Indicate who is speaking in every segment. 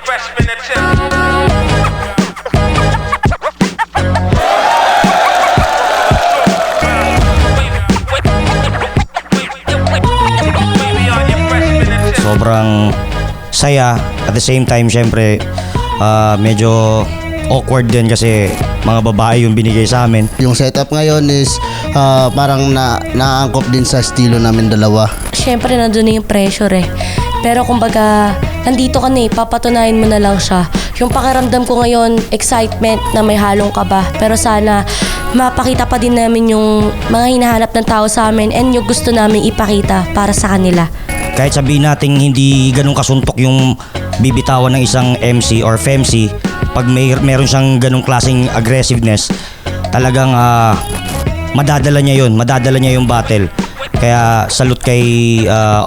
Speaker 1: fresh spinach.
Speaker 2: Sobrang saya, at the same time syempre medyo awkward din kasi mga babae yung binigay sa amin.
Speaker 3: Yung setup ngayon is parang naangkop din sa estilo namin dalawa.
Speaker 4: Siyempre nandun na yung pressure eh. Pero kumbaga, nandito ka na eh, papatunayan mo na lang siya. Yung pakiramdam ko ngayon, excitement na may halong kaba. Pero sana, mapakita pa din namin yung mga hinahanap ng tao sa amin and yung gusto namin ipakita para sa kanila.
Speaker 2: Kahit sabihin natin hindi ganun kasuntok yung bibitawan ng isang MC or FEMC, pag meron siyang ganung klaseng aggressiveness, talagang madadala niya yung battle. Kaya salute kay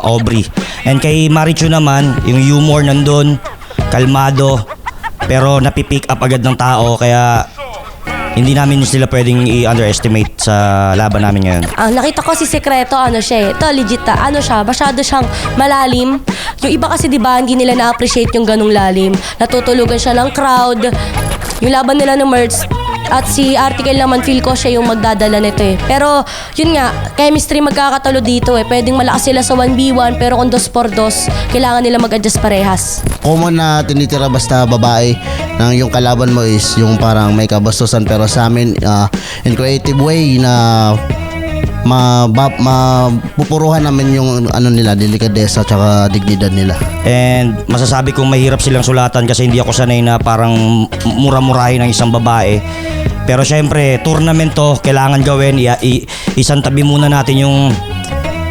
Speaker 2: Aubrey. And kay Marichu naman, yung humor nandun, kalmado, pero napipick up agad ng tao, kaya hindi namin sila pwedeng i-underestimate sa laban namin ngayon.
Speaker 4: Nakita ko si Secreto, ano siya eh. Ito, legit ano siya, masyado siyang malalim. Yung iba kasi diba, hindi nila na-appreciate yung ganung lalim. Natutulugan siya ng crowd. Yung laban nila ng Merz, at si Article naman, feel ko siya yung magdadala nito eh. Pero, yun nga, chemistry magkakatalo dito eh. Pwedeng malakas sila sa 1v1, pero kung 2x2, kailangan nila mag-adjust parehas.
Speaker 3: Common na tinitira basta babae nang yung kalaban mo is yung parang may kabastusan, pero sa amin in creative way na mapupuruhan namin yung ano nila, delikadesa tsaka dignidad nila.
Speaker 2: And masasabi kong mahirap silang sulatan kasi hindi ako sanay na parang mura-murahin ng isang babae. Pero syempre, tournament to, kailangan gawin. Isang tabi muna natin yung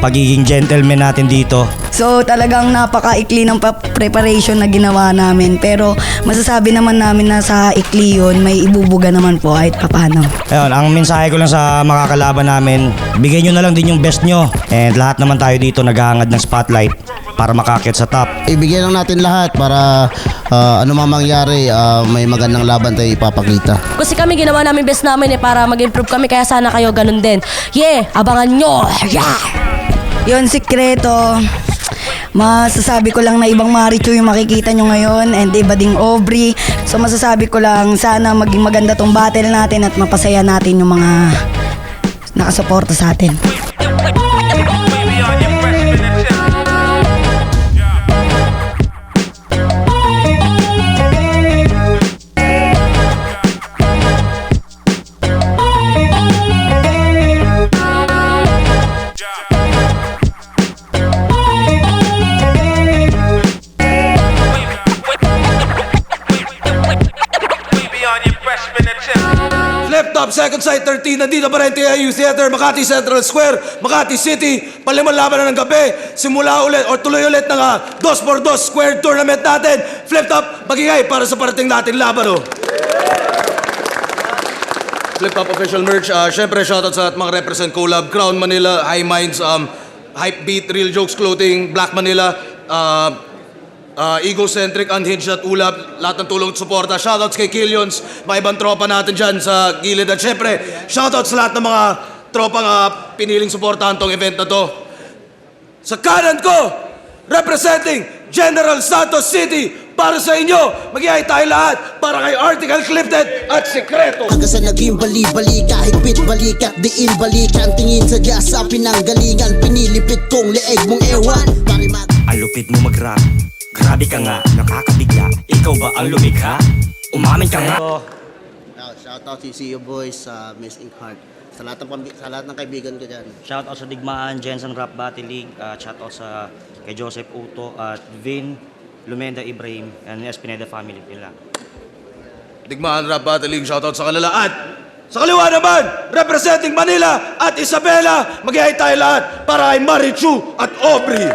Speaker 2: pagiging gentleman natin dito.
Speaker 5: So talagang napaka-ikli ng preparation na ginawa namin. Pero masasabi naman namin na sa ikli yun, may ibubuga naman po kahit papano.
Speaker 2: Ayun, ang mensahe ko lang sa makakalaban namin, bigay nyo na lang din yung best nyo. And lahat naman tayo dito naghahangad ng spotlight para makakit sa top.
Speaker 3: Ibigay lang natin lahat para ano mang mangyari, may magandang laban tayo ipapakita.
Speaker 4: Kasi kami ginawa namin best namin eh para mag-improve kami, kaya sana kayo ganun din. Yeah, abangan nyo! Yeah!
Speaker 5: Yun, Secreto. Masasabi ko lang na ibang Marichu yung makikita nyo ngayon and iba ding Aubrey. So masasabi ko lang sana maging maganda tong battle natin at mapasaya natin yung mga nakasuporta sa atin.
Speaker 6: Left top, second side 13, nandito pa rin TIU Theater, Makati Central Square, Makati City. Palimang laban na ng gabi. Simula ulit o tuloy ulit ng 2x2 square tournament natin. Flip top, magingay para sa parating natin laban. Flip top official merch. Siyempre, shoutout sa mga represent collab. Crown Manila, High Minds, Hype Beat, Real Jokes Clothing, Black Manila, Egocentric, Unhinged at Ulap, lahat ng tulong at suporta. Shoutouts kay Killions, mga ibang tropa natin dyan sa gilid. At syempre, shoutouts sa lahat ng mga tropang piniling suportahan tong event na to. Sa kanan ko, representing General Santos City, para sa inyo, mag-iay tayo lahat para kay Article Clifted at Secreto.
Speaker 7: Hanggang sa naging bali-bali, kahit balikat, diin balikan. Tingin sa sa pinanggalingan, pinilipit kong leeg mong ewan.
Speaker 2: Ang lupit mo mag-rap, grabe ka nga, nakakabigla. Ikaw ba ang lumikha? Umamin ka nga.
Speaker 3: Shoutout CCU Boys sa Miss Ink Heart. Sa lahat ng kaibigan ko dyan.
Speaker 2: Shoutout sa Digmaan, Jensen Rap Battle League, shoutout sa kay Joseph Uto at Vin Lumenda Ibrahim and Espineda family. Yun lang.
Speaker 6: Digmaan Rap Battle League, shoutout sa kanila. At sa kaliwa naman, representing Manila at Isabela, mag-iay tayo lahat para kay Marichu at Aubrey.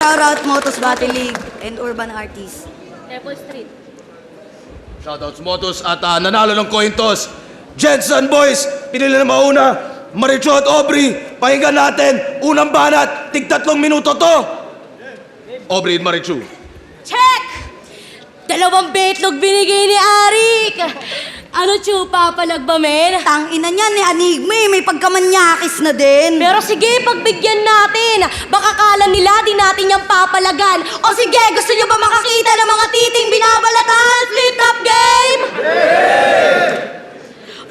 Speaker 5: Shoutout Motos Battle League and Urban Artists.
Speaker 4: Apple Street.
Speaker 6: Shoutouts Motos at nanalo ng coin toss. Jensen Boys, pinili na mauna. Marichu at Aubrey, pakinggan natin. Unang banat, tig 3 minuto to. Aubrey and Marichu.
Speaker 4: Check! 2 betlog binigay ni Arik. Ano, chupa palag ba, men?
Speaker 5: Tang ina niyan ni Anigme, may pagkamanyakis na din.
Speaker 4: Pero sige, pagbigyan natin. Baka kala nila di natin yung papalagan. O sige, gusto nyo ba makakita ng mga titing binabalatan? Flip top game!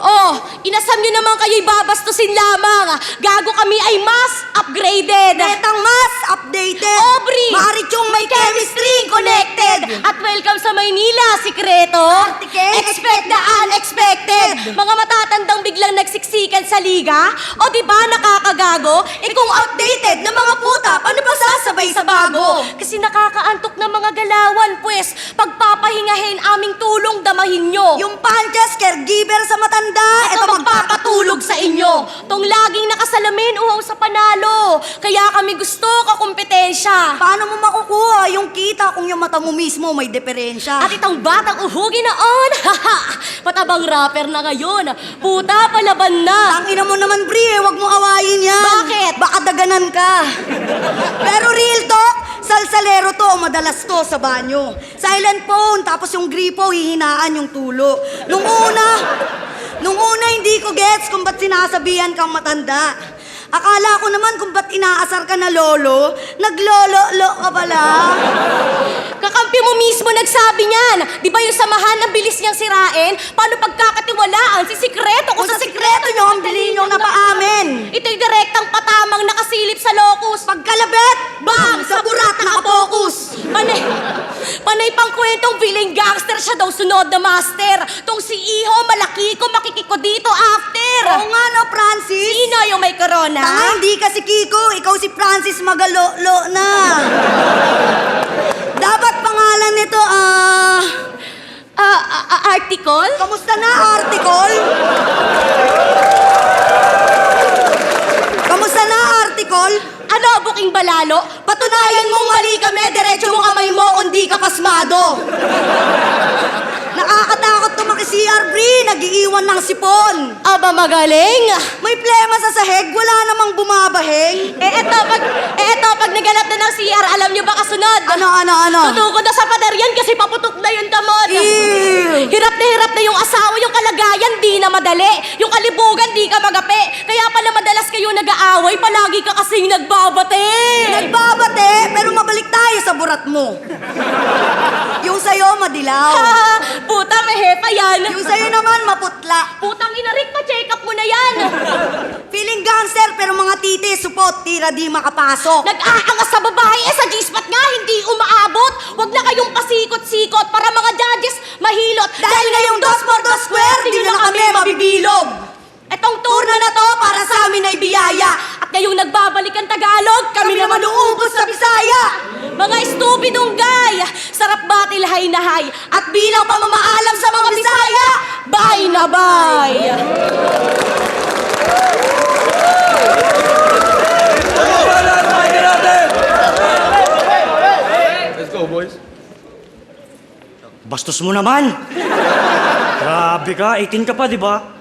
Speaker 4: Oh, inasam nyo naman kayo'y babastusin lamang. Gago kami ay mas upgraded.
Speaker 5: Netang mas updated.
Speaker 4: Aubrey!
Speaker 5: Maaari yung may chemistry
Speaker 4: connected. At welcome sa Maynila, Sikreto.
Speaker 5: Article.
Speaker 4: Expect the unexpected. Mga matatandang biglang nagsiksikan sa liga. O di ba nakakagago? Eh kung outdated na mga puta, paano ba sasabay sa bago? Kasi nakakaantok na mga galawan, pues. Pagpapahingahin aming tulong damahin nyo.
Speaker 5: Yung punches, caregiver sa matanda.
Speaker 4: Ito magpapatulog sa inyo. Tong laging nakasalamin uhaw sa panalo. Kaya kami gusto kakumpetensya.
Speaker 5: Paano mo makukuha yung kita kung yung mata mo mismo may diferensya?
Speaker 4: At itong batang uhugi naon, haha, patabang rapper na ngayon. Puta, palaban na.
Speaker 5: Tangina mo naman, Bri, wag mo awayin yan.
Speaker 4: Bakit?
Speaker 5: Baka daganan ka. Pero real talk, salsalero to, madalas to sa banyo. Silent phone, tapos yung gripo, hihinaan yung tulo. Nung una hindi ko gets kung ba't sinasabihan kang matanda. Akala ko naman kung ba't inaasar ka na lolo, naglolo-lo ka pala.
Speaker 4: Kakampi mo mismo nagsabi niyan. Di ba yung samahan ang bilis niyang sirain? Paano pagkakatiwalaan si Sikreto
Speaker 5: Kung sa sikreto nyo, ang bilhin nyo napaamin.
Speaker 4: Ito'y direktang patamang nakasilip sa locus.
Speaker 5: Pagkalabit, bang, sa burat nakapokus.
Speaker 4: Panay pang kwentong villain gangster siya daw sunod na master. Tong si Iho, malaki ko, makikiko dito after.
Speaker 5: Oo nga no, Francis.
Speaker 4: Sino yung may corona?
Speaker 5: Tanga, hindi ka si Kiko, ikaw si Francis Magalo-lo na. Dapat pangalan nito,
Speaker 4: Article?
Speaker 5: kamusta na, article? Kamusta na, article?
Speaker 4: Ano, buking balalo?
Speaker 5: Patunayan mong mali kami, diretso mo kamay mo kung di ka pasmado. Nakakatakot tumaki-CR, Bri, nag-iiwan ng sipon.
Speaker 4: Aba, magaling.
Speaker 5: May plema sa sahig, wala namang bumabaheng.
Speaker 4: Eto, pag naganap na ng CR, alam niyo ba kasunod?
Speaker 5: Ano?
Speaker 4: Tutukod na sa pader yan kasi paputok na yung damod.
Speaker 5: Ew.
Speaker 4: Hirap na yung asawa, yung kalagayan, di na madali. Yung kalibugan, di ka magapi. Kaya pala madalas kayo nag-aaway, palagi ka kasing nagbabate.
Speaker 5: Nagbabate, pero mabalik tayo sa burat mo. Yung sa'yo, madilaw.
Speaker 4: Ha, puta, may hepa yan.
Speaker 5: Yung sa'yo naman, maputla.
Speaker 4: Putang inarik, pa-check up mo na yan.
Speaker 5: Feeling gangster, pero mga titi, supot, tira di makapasok.
Speaker 4: Nag-aangas sa babae, sa G-spot nga, hindi umaabot. Huwag na kayong pasikot-sikot para mga judges mahilot.
Speaker 5: Dahil ngayong 2 for 2 square, di na kami mabibilog.
Speaker 4: Etong turno na to para sa amin ay biyaya. At ngayong nagbabalik ang Tagalog, kami naman uubos sa Bisaya. Mga estupidong gay, sarap batil hay na hay. At bilang pamamaalam sa mga Bisaya, bye na bye.
Speaker 6: Let's go, boys.
Speaker 2: Bastos mo naman. Grabe ka, 18 ka pa, di ba?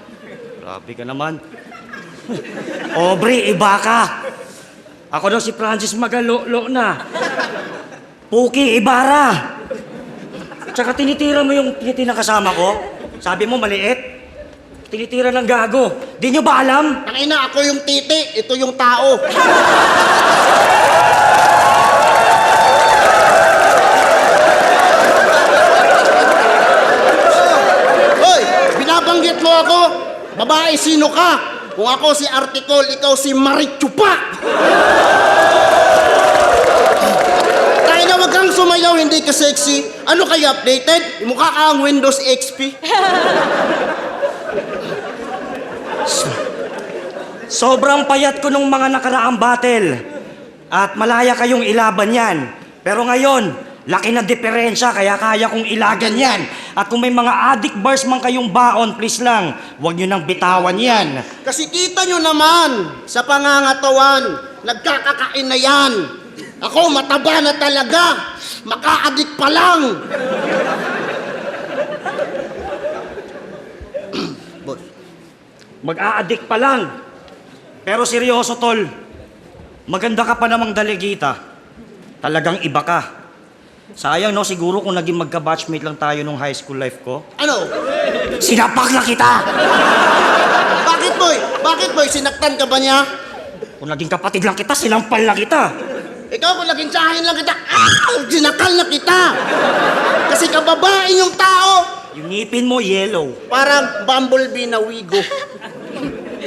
Speaker 2: Grabe ka naman. Aubrey, iba ka. Ako daw si Francis Magalo-lo na. Puki, Ibarra. Tsaka tinitira mo yung tinitina kasama ko. Sabi mo, maliit. Tinitira ng gago. Di nyo ba alam?
Speaker 3: Tangina, ako yung titi, ito yung tao. Hoy, binabanggit mo ako. Babae, sino ka? Kung ako si Articol, ikaw si Marichupa. Tayo na wag kang sumayaw, hindi ka sexy. Ano kayo updated? Mukha ka ang Windows XP.
Speaker 2: Sobrang payat ko nung mga nakaraang battle. At malaya kayong ilaban yan. Pero ngayon, laki na diferensya kaya kaya kong ilagan yan. At kung may mga addict bars man kayong baon, please lang, huwag nyo nang bitawan yan.
Speaker 3: Kasi kita nyo naman, sa pangangatawan, nagkakakain na yan. Ako, mataba na talaga. Maka-addict pa lang.
Speaker 2: Mag-a-addict pa lang. Pero seryoso, tol. Maganda ka pa namang daligita. Talagang iba ka. Sayang, no? Siguro kung naging magka-batchmate lang tayo nung high school life ko.
Speaker 3: Ano?
Speaker 2: Sinapak na kita!
Speaker 3: Bakit, boy? Bakit, boy? Sinaktan ka ba niya?
Speaker 2: Kung naging kapatid lang kita, sinampal na kita.
Speaker 3: Ikaw kung naging tsahin lang kita, sinakal na kita! Kasi kababae yung tao,
Speaker 2: Yung ngipin mo, yellow.
Speaker 3: parang bumblebee na wigo.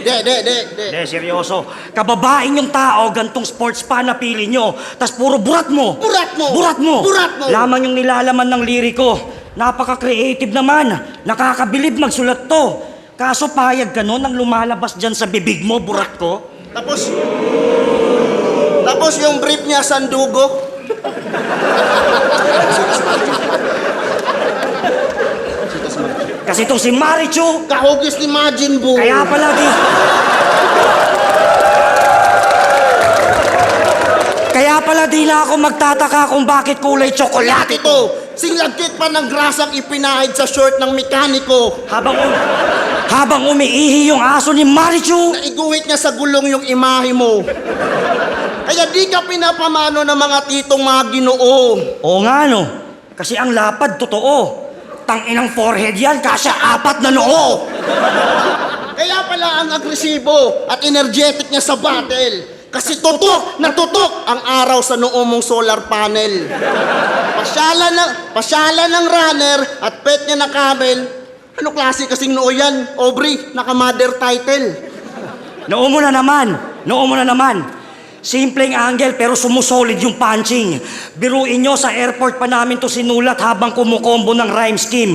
Speaker 3: De.
Speaker 2: Hindi, seryoso. Kababaeng yung tao, gantong sports pa napili nyo. Tas puro burat mo.
Speaker 3: Burat mo!
Speaker 2: Burat mo!
Speaker 3: Burat mo!
Speaker 2: Lamang yung nilalaman ng liriko. Napaka-creative naman. Nakakabilib magsulat to. Kaso payag ka nun ang lumalabas dyan sa bibig mo, burat ko.
Speaker 3: Tapos yung brief niya, sandugo.
Speaker 2: Kasi itong si Marichu,
Speaker 3: Kahugis ni Majin Buu.
Speaker 2: kaya pala di... Kaya pala di na ako magtataka kung bakit kulay tsokolate ito.
Speaker 3: ito, singlagkit pa ng grasang ipinahid sa short ng mekaniko.
Speaker 2: Habang umiihi yung aso ni Marichu.
Speaker 3: Naiguhit niya sa gulong yung imahe mo. Kaya di ka pinapamano ng mga titong mga ginoo.
Speaker 2: Oo nga no, kasi ang lapad totoo. Tanginang forehead yan, kasya 4 na noo.
Speaker 3: Kaya pala ang agresibo at energetic niya sa battle. Kasi tutok na tutok ang araw sa noo mong solar panel. Pasyalan ng runner at pet niya na camel. Ano klase kasing noo yan, Aubrey? Naka-mother title.
Speaker 2: Noo mo na naman. Simpleng angle pero sumusolid yung punching. Biruin nyo, sa airport pa namin to sinulat habang kumukombo ng rhyme scheme.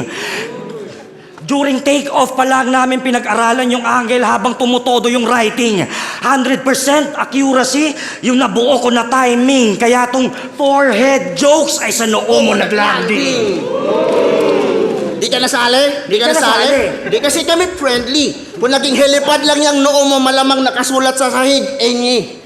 Speaker 2: During take-off pa lang namin pinag-aralan yung angle habang tumutodo yung writing. 100% accuracy yung nabuo ko na timing. Kaya tong forehead jokes ay sa noo mo naglanding.
Speaker 3: Di ka nasali?
Speaker 2: Di ka nasali.
Speaker 3: Di kasi kami friendly. Kung naging helipad lang yung noo mo, malamang nakasulat sa sahig, enyi.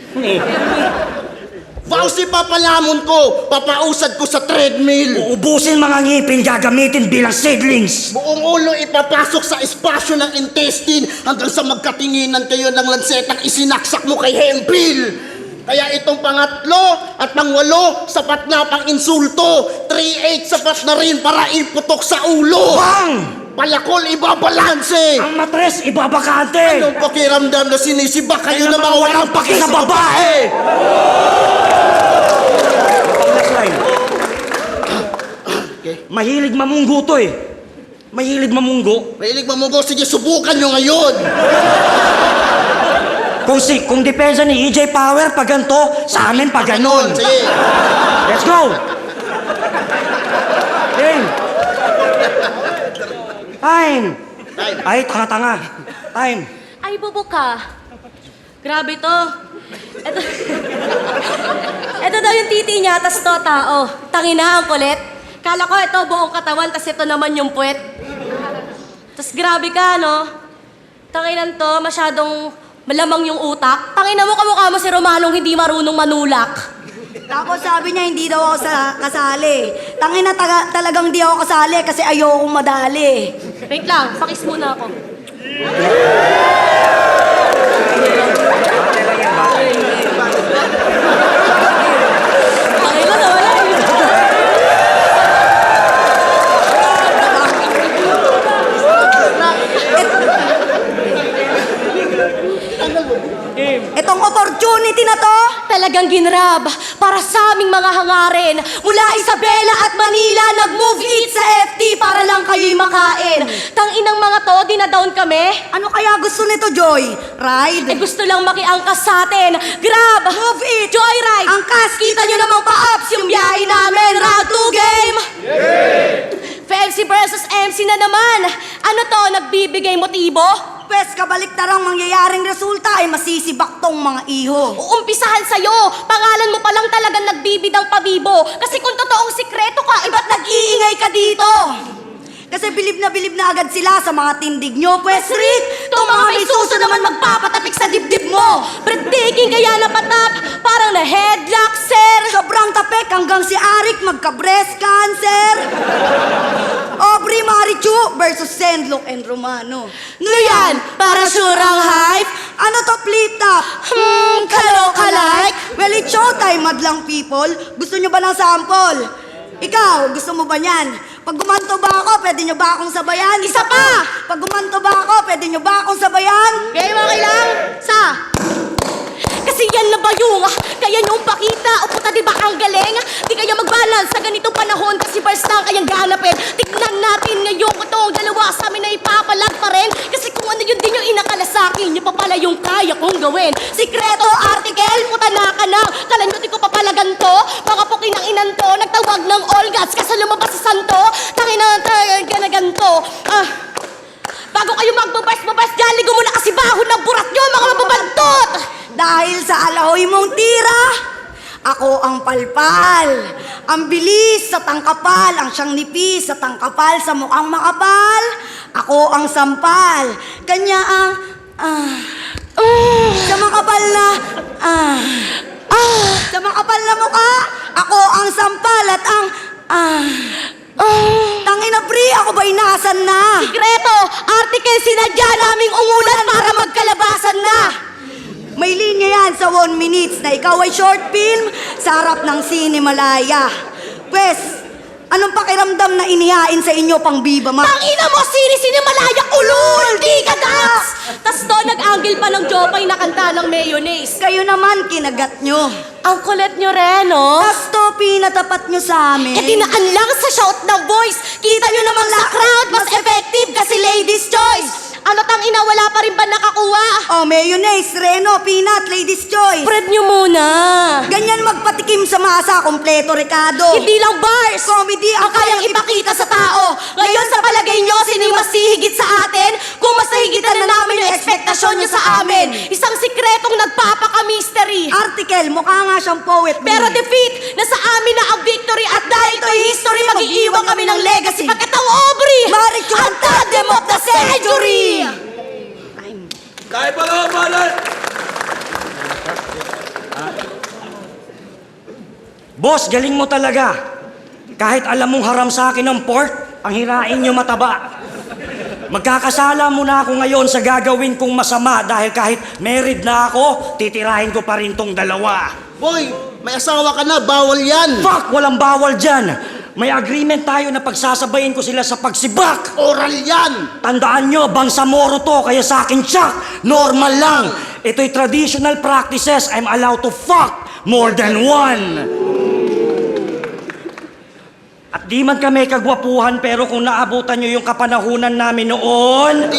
Speaker 3: Fauci papalamon ko, papausad ko sa treadmill.
Speaker 2: Uubusin mga ngipin gagamitin bilang seedlings.
Speaker 3: Buong ulo ipapasok sa espasyo ng intestine hanggang sa magkatinginan kayo ng lansetang isinaksak mo kay Hempil. Kaya itong pangatlo at pangwalo, sapat na pang insulto. 3-8 sapat na rin para iputok sa ulo.
Speaker 2: Bang!
Speaker 3: Palakol ibabalanse.
Speaker 2: Ang matres ibabakante.
Speaker 3: Anong pakiramdam na sinisiba kayo na mga walang paki sa babae?
Speaker 2: Next line. Mahilig mamunggo to eh. Mahilig mamunggo.
Speaker 3: Mahilig mamugo, sige subukan nyo ngayon.
Speaker 2: Kung depensa ni EJ Power pag ganito, sa amin pag ganon.
Speaker 3: Sige.
Speaker 2: Let's go! Game! Time! Ay, tanga-tanga. Time.
Speaker 4: Ay, bubo ka. Grabe to. Ito daw yung titi niya, tas to tao. Tangina, ang kulit. Kala ko ito buong katawan, tas ito naman yung puwet. Tas grabe ka, no? Tanginan to, masyadong malamang yung utak. Tangina mo, kamukha mo si Romanong hindi marunong manulak.
Speaker 5: Tapos sabi niya hindi daw ako kasali. Tangina talagang di ako kasali kasi ayokong madali.
Speaker 4: Wait lang, pakis muna ako. Tangina na, wala eh.
Speaker 5: Itong opportunity na to,
Speaker 4: Talagang ginrab para sa aming mga hangarin. Mula Isabela at Manila, nag-move it sa FT para lang kayo'y makain. Tanginang mga to, dinadown kami.
Speaker 5: ano kaya gusto nito, Joy? Ride?
Speaker 4: Gusto lang makiangkas sa atin. Grab!
Speaker 5: Move it!
Speaker 4: Joyride!
Speaker 5: Angkas!
Speaker 4: Kita nyo namang pa-ups yung biyahe namin. Round 2 game! FMC versus MC na naman. Ano to, nagbibigay motibo?
Speaker 5: Pwes, kabaliktarang mangyayaring resulta ay masisibak tong mga iho.
Speaker 4: Uumpisahan sa'yo. Pangalan mo palang talagang nagbibidang pabibo. Kasi kung totoong sikreto ka, iba't nag-iingay ka dito?
Speaker 5: Kasi bilib na agad sila sa mga tindig nyo. Pwes, Rick,
Speaker 4: Itong mga may suso naman magpapatapik sa dibdib mo. Breathtaking kaya napatap, parang na headlock, sir.
Speaker 5: sobrang tapek hanggang si Arik magka-breast cancer. Aubrey Marichu versus Sendlock and Romano.
Speaker 4: No yan, para surang hype.
Speaker 5: Ano to, flip top?
Speaker 4: Kaloka-like.
Speaker 5: Well, it's showtime, madlang people. Gusto nyo ba ng sample? Ikaw, gusto mo ba niyan? Pag gumanto ba ako, pwede nyo ba akong sabayan? Isa pa! Pag gumanto ba ako, pwede nyo ba akong sabayan?
Speaker 4: Kaya mo kailang? Sa? Kasi yan na ba yung kaya niyong pakita? O puta, di ba ang galing? Di kaya mag-balance sa ganitong panahon kasi first lang kayang ganapin. Tignan natin ngayon itong dalawa sa amin na ipapalag pa rin. Kasi kung ano yun din yung inakala sa akin, yun pa pala yung kaya kong gawin. Sikreto, article, puta na ka na. Kala nyo di ko papalagan to? Mga pukin ng inan to, nagtawag ng all gods kasi lumabas sa santo. Tangin na ganito. Bago kayo magbabas dyan, ligo muna kasi bahon ng burat nyo, mga mababantot!
Speaker 5: Dahil sa alahoy mong tira, ako ang palpal. Ang bilis sa tangkapal, ang siyang nipis sa tangkapal sa mukhang makapal. Ako ang sampal, kanya ang sa makapal na sa makapal na mukha. Ako ang sampal at ang tangina pre, ako ba'y nasan na?
Speaker 4: Sikreto, article, sinadya naming ungulan para magkalabasan na!
Speaker 5: May linya yan sa 1 minutes na ikaw ay short film sa harap ng Sinimalaya. Pwes, anong pakiramdam na inihain sa inyo pang Viva Max?
Speaker 4: Tangina mo, Sinimalaya, ulul! Di ka dance! Tas to, nag-angle pa ng Jopay na kanta ng mayonnaise.
Speaker 5: Kayo naman kinagat nyo.
Speaker 4: Ang kulit nyo rin, no?
Speaker 5: Tas to, pinatapat nyo sa amin.
Speaker 4: Eh, dinaan lang sa shout ng voice. Kita nyo naman sa crowd, mas effective kasi ladies' choice. Ano tang ina, wala pa rin ba nakakuha?
Speaker 5: Oh, mayonnaise, reno, peanut, ladies' choice.
Speaker 4: Spread nyo muna.
Speaker 5: Ganyan magpatikim sa masa, kompleto, Ricardo.
Speaker 4: Hindi lang bars.
Speaker 5: Comedy
Speaker 4: ang kayang ipakita sa tao. Ngayon sa palagay nyo, sino mas hihigit sa atin? Kung mas nahigitan na namin yung ekspektasyon nyo sa amin. Isang sikretong nagpapaka-mystery.
Speaker 5: Article, mukha nga siyang poet.
Speaker 4: Pero defeat, nasa amin na ang victory. At dahil ito'y history, mag-iiwan kami ng legacy. Pagkatang Aubrey,
Speaker 5: Marichu,
Speaker 4: ang tandem of the century.
Speaker 6: Kahit pa naman, Manay!
Speaker 2: Boss, galing mo talaga. Kahit alam mong haram sa akin ng pork, ang hirain nyo mataba. Magkakasala muna ako ngayon sa gagawin kong masama dahil kahit married na ako, titirahin ko pa rin tong dalawa.
Speaker 3: Boy, may asawa ka na, bawal yan.
Speaker 2: Fuck! Walang bawal dyan! May agreement tayo na pagsasabayin ko sila sa pagsibak!
Speaker 3: Oral yan.
Speaker 2: Tandaan nyo, Bangsamoro to, kaya sa akin, Chuck, normal lang. Ito'y traditional practices. I'm allowed to fuck more than one. At di man kami kagwapuhan, pero kung naabutan nyo yung kapanahunan namin noon,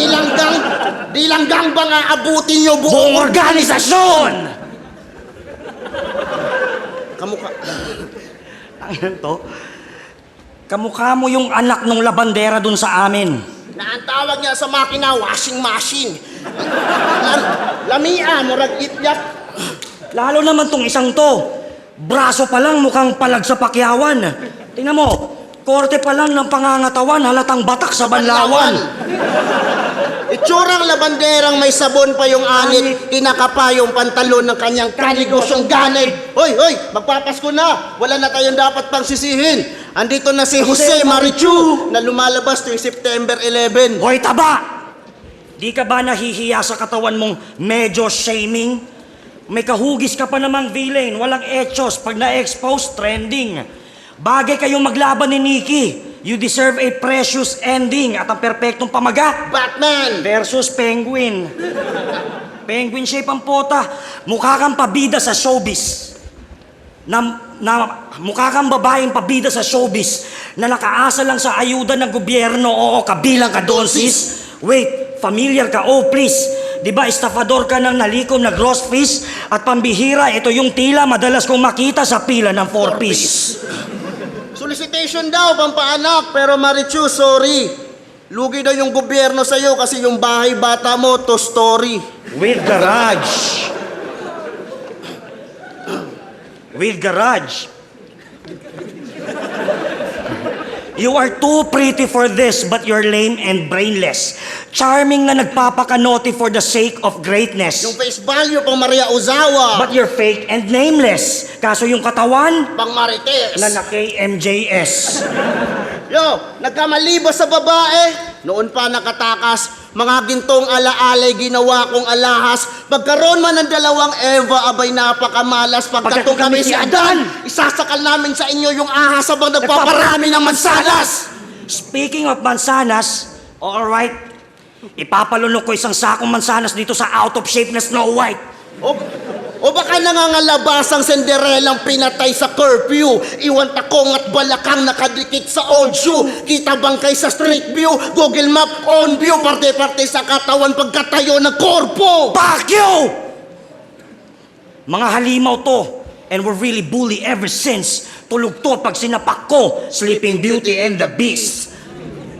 Speaker 3: Di langgang ba nga abutin nyo
Speaker 2: buong organisasyon!
Speaker 3: Kamukha.
Speaker 2: Ano to? Kamukha mo yung anak ng labandera dun sa amin.
Speaker 3: Na ang tawag niya sa makina, washing machine. Lamia, murag itlap.
Speaker 2: Lalo naman tong isang to. Braso pa lang mukhang palag sa pakyawan. Tingnan mo, korte pa lang ng pangangatawan, halatang batak sa banlawan.
Speaker 3: Itsurang labanderang may sabon pa yung anit, kinakapa yung pantalon ng kanyang kanigosyong ganit. Hoy, magpapasko na. Wala na tayong dapat pang sisihin. Andito na si Jose Marichu na lumalabas tuwing September 11.
Speaker 2: Hoy, taba! Di ka ba nahihiya sa katawan mong medyo shaming? May kahugis ka pa namang villain, walang etchos. Pag na-expose, trending. Bagay kayong maglaban ni Nikki. You deserve a precious ending at ang perpektong pamagat.
Speaker 3: Batman!
Speaker 2: Versus Penguin. Penguin shape ang pota. Mukha kang pabida sa showbiz. Mukha kang babaeng pabida sa showbiz na nakaasa lang sa ayuda ng gobyerno. Oo, kabilang ka doon, sis. Wait, familiar ka? Oh, please. Di ba estafador ka ng nalikom na gross fees? At pambihira, ito yung tila madalas kong makita sa pila ng 4-piece.
Speaker 3: Solicitation daw, pampaanak. Pero Marichu, sorry. Lugi daw yung gobyerno sa'yo kasi yung bahay bata mo, to story.
Speaker 2: With garage. With garage. You are too pretty for this, but you're lame and brainless. Charming na nagpapakanote for the sake of greatness.
Speaker 3: Yung face value pang Maria Ozawa.
Speaker 2: But you're fake and nameless. Kaso yung katawan,
Speaker 3: Pang Marites.
Speaker 2: na na-KMJS.
Speaker 3: Yo, nagkamali ba sa babae? Noon pa nakatakas, Mga gintong alaalay ginawa kong alahas. Pagkaroon man ng dalawang Eva, abay napakamalas. Pagkatong kami si Adan, isasakal namin sa inyo yung ahas habang nagpaparami ng mansanas.
Speaker 2: Speaking of mansanas, alright, ipapalunok ko isang sakong mansanas dito sa out of shape na Snow White.
Speaker 3: O baka nangangalabasang Cinderellang pinatay sa curfew. Iwan takong at balakang nakadikit sa old shoe. Kita bangkay sa street view, Google Map on view. Parte-parte sa katawan pagkatayo ng korpo.
Speaker 2: Fuck you! Mga halimaw to, and we're really bully ever since. Tulog to pag sinapak ko, Sleeping Beauty and the Beast.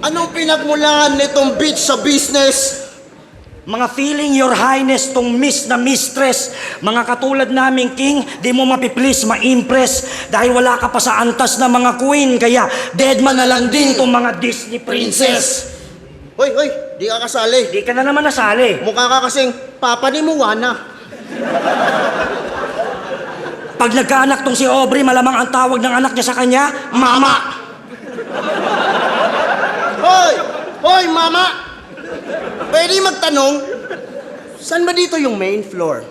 Speaker 3: Anong pinagmulan nitong bitch sa business?
Speaker 2: Mga feeling your highness tong miss na mistress. Mga katulad naming king, di mo mapiplease, ma-impress. Dahil wala ka pa sa antas na mga queen. Kaya dead man na lang din tong mga Disney princess.
Speaker 3: Hoy, di ka kasali.
Speaker 2: Di ka na naman nasali.
Speaker 3: Mukha ka kasing papa ni Moana.
Speaker 2: Pag nagkaanak tong si Aubrey, malamang ang tawag ng anak niya sa kanya, Mama.
Speaker 3: Hoy, mama! Pwede magtanong, saan ba dito yung main floor?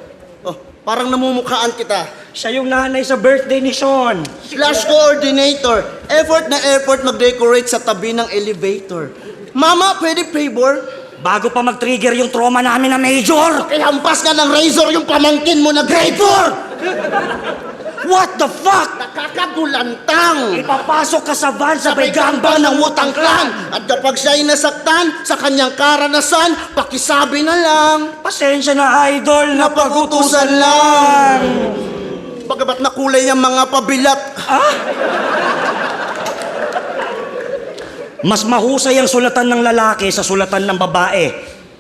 Speaker 3: Oh, parang namumukhaan kita.
Speaker 2: Siya yung nanay sa birthday ni Sean.
Speaker 3: Slash coordinator. Effort na effort mag-decorate sa tabi ng elevator. Mama, pwede favor?
Speaker 2: Bago pa mag-trigger yung trauma namin na major.
Speaker 3: Ihampas nga ng razor yung pamangkin mo na grade 4!
Speaker 2: What the fuck?
Speaker 3: Nakakagulantang!
Speaker 2: Ipapasok ka sa van sa
Speaker 3: Sabay gambang ng Wu-Tang Clan! At kapag siya'y nasaktan sa kanyang karanasan, pakisabi na lang,
Speaker 2: Pasensya na idol,
Speaker 3: napagutusan lang! Pagkabat na kulay ang mga pabilat.
Speaker 2: Mas mahusay ang sulatan ng lalaki sa sulatan ng babae.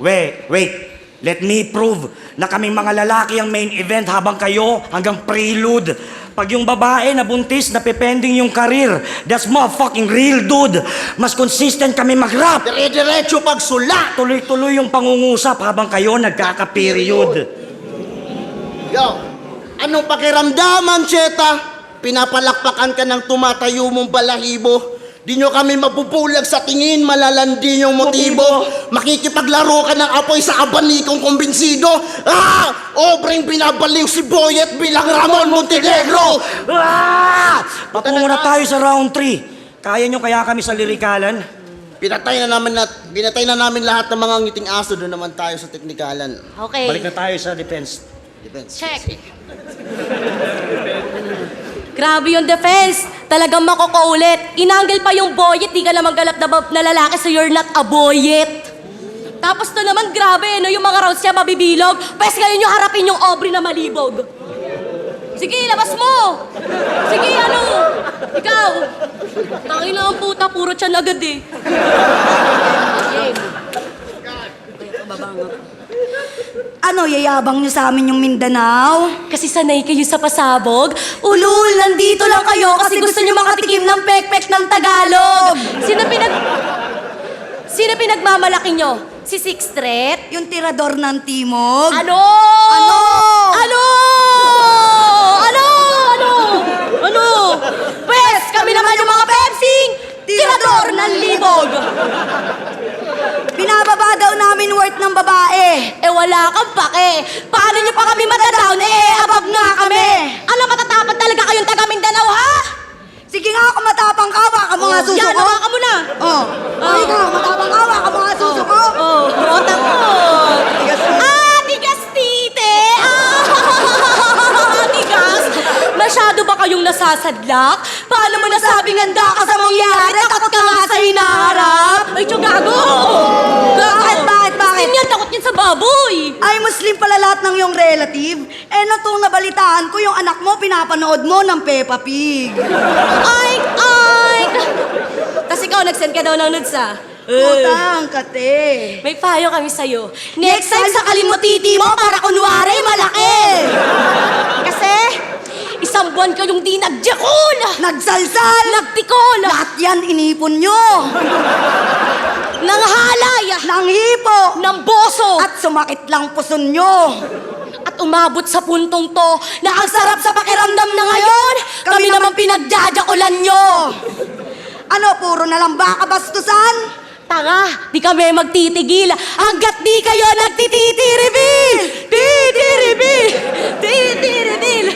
Speaker 2: Wait. Let me prove na kaming mga lalaki ang main event habang kayo hanggang prelude. Pag yung babae nabuntis, napepending yung karir. That's motherfucking real, dude. Mas consistent kami mag-rap.
Speaker 3: Dire-diretso pagsula!
Speaker 2: Tuloy-tuloy yung pangungusap habang kayo nagkaka-period.
Speaker 3: Yo, anong pakiramdaman, Cheta? Pinapalakpakan ka ng tumatayo mong balahibo. Di nyo kami mapupulag sa tingin, malalandi yung motibo. Makikipaglaro ka ng apoy sa abanikong kumbinsido. Obreng binabaliw si Boyet bilang Ramon Montenegro.
Speaker 2: Patungo na tayo sa round 3. Kaya nyo kaya kami sa lirikalan?
Speaker 3: Binatay na namin lahat ng mga ngiting aso. Doon naman tayo sa teknikalan.
Speaker 4: Okay.
Speaker 2: Balik na tayo sa defense.
Speaker 4: Check. Grabe yung defense. Talagang makukaulit. Inangle pa yung boyet. Di ka naman galap na lalaki, so you're not a boyet. Tapos to naman, grabe, no? Yung mga rounds niya mabibilog. Pwes ngayon yung harapin yung Aubrey na malibog. Sige, labas mo! Sige, ano? Ikaw! Tangin na ang puta, puro tiyan agad eh.
Speaker 5: Ano, yayabang nyo sa amin yung Mindanao?
Speaker 4: Kasi sanay kayo sa pasabog. Ulul, nandito lang kayo kasi gusto nyo makatikim ng pek-pek ng Tagalog. Sino pinagmamalaki nyo? Si Sixth Street?
Speaker 5: Yung tirador ng Timog?
Speaker 4: Ano?
Speaker 5: Ano?
Speaker 4: Ano? Ano? Ano? Ano? Pwes, kami naman yung mga Pepsing tirador ng libog.
Speaker 5: Binababa daw namin worth ng babae.
Speaker 4: Wala kang pake. Paano nyo pa kami matadown? Above nga kami. Ano, matatapat talaga kayong taga Mindanao, ha?
Speaker 5: Sige nga, kung matapang ka, baka mga suso
Speaker 4: Yan,
Speaker 5: ko.
Speaker 4: hawakan mo na.
Speaker 5: Ay ka, matapang ka, baka mga suso ko.
Speaker 4: Rotang mo. Tigas tite. Tigas. Masyado ba kayong nasasadlak? Paano mo nasabing handa ka sa mangyari? Takot ka nga sa hinaharap. Ay, tiyo gago.
Speaker 5: Bakit?
Speaker 4: Yan, takot yan sa baboy.
Speaker 5: Ay, Muslim pala lahat ng iyong relative. Nung nabalitaan ko, yung anak mo, pinapanood mo ng Peppa Pig.
Speaker 4: Ay! Tapos ikaw, nag-send ka daw ng nudes, ah.
Speaker 5: Putang kate.
Speaker 4: May payo kami sa'yo. Next time, sakalin mo titi mo para kunwari malaki. Kasi, isang buwan kayong di nagjakol.
Speaker 5: Nagsalsal.
Speaker 4: Nagtikol.
Speaker 5: Lahat yan inipon nyo.
Speaker 4: Nang halay.
Speaker 5: Nang hipo.
Speaker 4: Ng boso.
Speaker 5: At sumakit lang puson nyo.
Speaker 4: At umabot sa puntong to na ang sarap sa pakiramdam na ngayon, kami naman pinagjajakulan nyo.
Speaker 5: Ano, puro na lang ba kabastusan?
Speaker 4: tanga, di kami magtitigil hanggat di kayo nagtititi-reveal! Titi-reveal! Titi-reveal!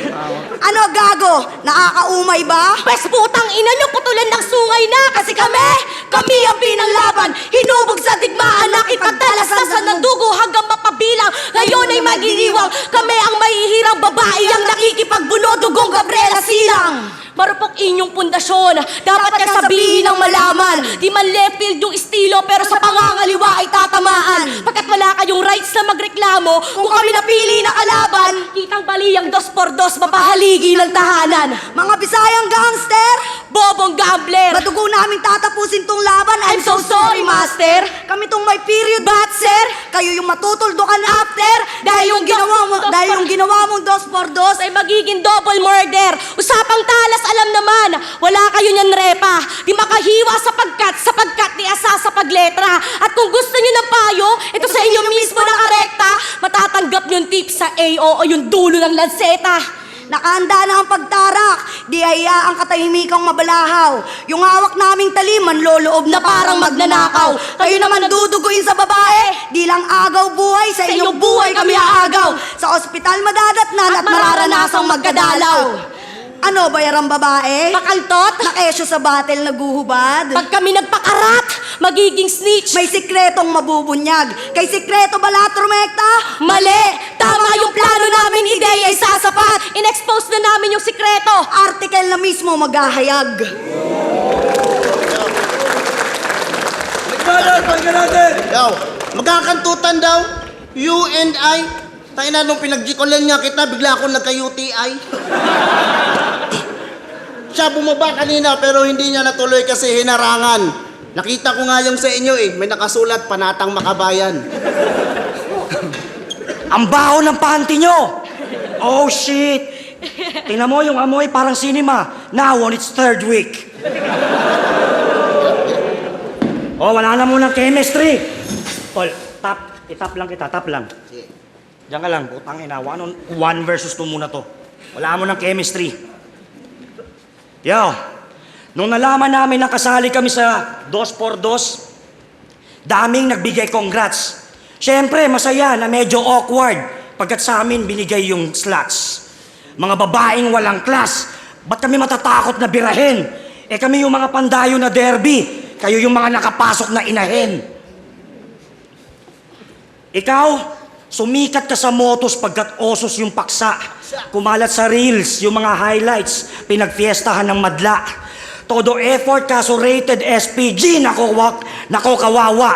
Speaker 5: Ano gago? Nakakaumay ba?
Speaker 4: Pes putang ina nyo, putulan ng sungay na kasi kami ang pinanglaban. Hinubog sa digmaan, nakipagtalasasan ng dugo hanggang mapabilang. Ngayon ay magiliwang, kami ang mahihirang babae ang nakikipagbuno, dugong Gabriela Silang. Marupok inyong pundasyon, dapat niya sabihin ng malaman. Di man left field yung estilo, pero sa pangangaliwa ay tatamaan. Pagkat wala kayong rights na magreklamo, kung kami napili na kalaban, kitang bali ang 2x2, mapahaligi ng tahanan.
Speaker 5: Mga Bisayang gangster!
Speaker 4: Bobong gambler!
Speaker 5: Madugo namin tatapusin tong laban.
Speaker 4: I'm so sorry, master!
Speaker 5: Kami tong may period bat, sir. Kayo yung matutuldukan after. Dahil yung ginawa mong 2x2
Speaker 4: ay magiging double murder. Usapang talas, alam naman, wala kayo niyan repa. Di makahiwa sapagkat di asa sa pagletra. At kung gusto niyo ng payo, ito sa inyo mismo nakarekta, matatanggap niyo yung tip sa AO o yung dulo ng lanseta.
Speaker 5: Nakahanda na ang pagtarak, di ang katahimikang mabalahaw. Yung hawak naming taliman, loloob na parang magnanakaw. Kayo naman duduguin sa babae, di lang agaw buhay, sa inyong buhay kami aagaw. Sa ospital madadatnan at mararanasang magkadalaw. Ano, bayarang babae?
Speaker 4: Pakaltot?
Speaker 5: Nakesyo sa battle naguhubad?
Speaker 4: Pag kami nagpakarat, magiging snitch.
Speaker 5: May sikretong mabubunyag. Kay sikreto bala trumekta?
Speaker 4: Mali! Tama yung plano namin, ideya ay sasapat. In-expose na namin yung sikreto.
Speaker 5: Article na mismo maghahayag.
Speaker 3: Yo, magkakantutan daw. You and I. Tayo na nung pinag-gikolan nga kita, bigla akong nagka-UTI. Siya bumaba kanina pero hindi niya natuloy kasi hinarangan. Nakita ko nga yung sa inyo may nakasulat, Panatang Makabayan.
Speaker 2: Ang baho ng panty nyo! Oh shit! Tingnan mo yung amoy parang cinema. Now on its third week. Oh, wala na munang chemistry. Tol, itap lang kita, tap lang. Diyan ka lang, putang ina. 1 versus 2 muna to. Wala mo ng chemistry. Yo, nung nalaman namin na kasali kami sa 2x2, daming nagbigay congrats. Siyempre, masaya na medyo awkward pagkat sa amin binigay yung slots. Mga babaeng walang class, ba't kami matatakot na birahin? Kami yung mga pandayo na derby, kayo yung mga nakapasok na inahin. Ikaw, sumikat ka sa motos pagkat osos yung paksa. Kumalat sa reels yung mga highlights, pinagfiestahan ng madla. Todo effort kaso rated SPG, nako kawawa.